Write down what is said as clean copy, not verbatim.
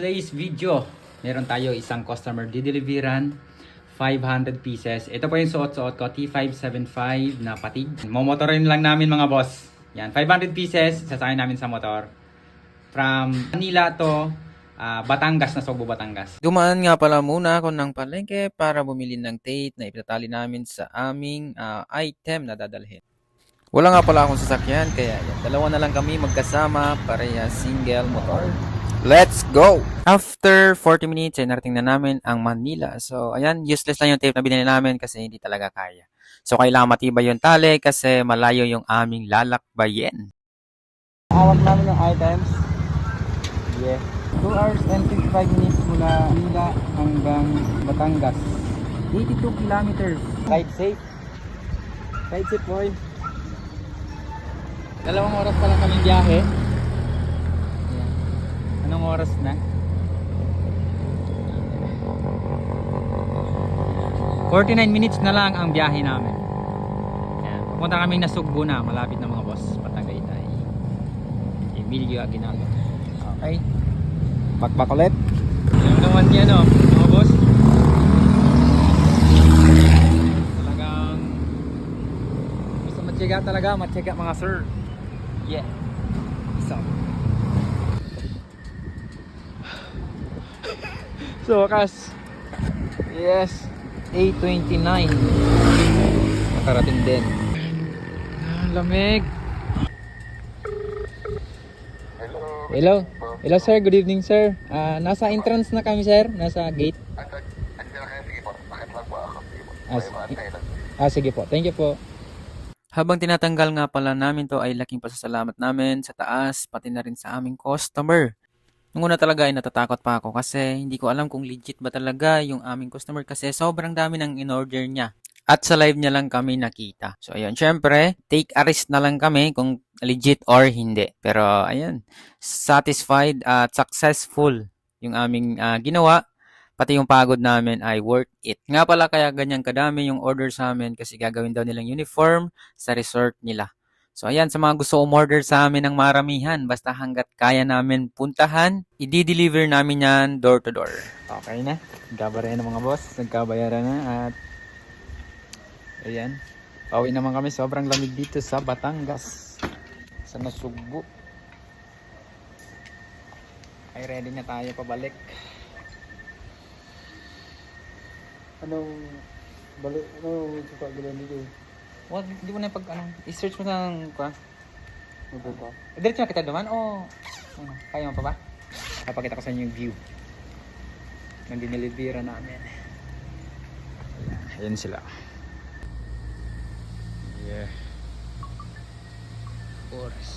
Today's video, meron tayo isang customer dideliveran 500 pieces. Ito po yung suot-suot ko, T575 na patig. Momotorin lang namin mga boss. Yan, 500 pieces, sasakay namin sa motor. From Manila to Batangas, na Sogbo, Batangas. Dumaan nga pala muna ako ng palengke para bumili ng tape na ipinatali namin sa aming item na dadalhin. Wala nga pala akong sasakyan kaya yan, dalawa na lang kami magkasama, pareha single motor. Let's go! After 40 minutes ay narating na namin ang Manila. So ayan, useless lang yung tape na binili namin kasi hindi talaga kaya. So kailangan matibay yung tali kasi malayo yung aming lalakbayin. Hawak namin yung items. Yeah. 2 hours and 55 minutes mula Manila hanggang Batangas. 82 kilometers. Ride safe. Ride safe, boy. 2 oras pa lang kami biyahe. Yan. Anong oras na? 49 minutes na lang ang biyahe namin. Yan. Pupunta kami na Sugbo na. Malapit na mga boss. Patagaytay. Emilio Aguinaldo. Okay. Bakbak ulit. Yan naman yan o. Mga boss. Talagang gusto matyaga talaga. Matyaga mga sir. Yeah. So. So wakas. Yes. 8:29. Nakarating din. Lamig. Hello. Hello sir, good evening sir. Nasa entrance na kami sir, nasa gate. Sige po. Thank you po. Habang tinatanggal nga pala namin to ay laking pasasalamat namin sa taas pati na rin sa aming customer. Nung una talaga ay natatakot pa ako kasi hindi ko alam kung legit ba talaga yung aming customer kasi sobrang dami ng in-order niya. At sa live niya lang kami nakita. So ayun, syempre, take a risk na lang kami kung legit or hindi. Pero ayun, satisfied at successful yung aming ginawa. Pati yung pagod namin ay worth it. Nga pala kaya ganyan kadami yung order sa amin kasi gagawin daw nilang uniform sa resort nila. So ayan, sa mga gusto umorder sa amin ng maramihan, basta hanggat kaya namin puntahan, i-deliver namin yan door to door. Okay na. Nagkabayaran na mga boss. Nagkabayaran na at ayan. Pauwi naman kami. Sobrang lamig dito sa Batangas. Sa Nasugbo. Ay ready na tayo pabalik. Anong balik, anong pagkagalan dito? Wag, hindi mo na i-search mo ng kwa. Ano ba? Diretso na kita duman o ano, kaya mo pa ba? Papakita ko sa inyo yung view ng dinilibira namin. Ayan sila. Yeah. Oras.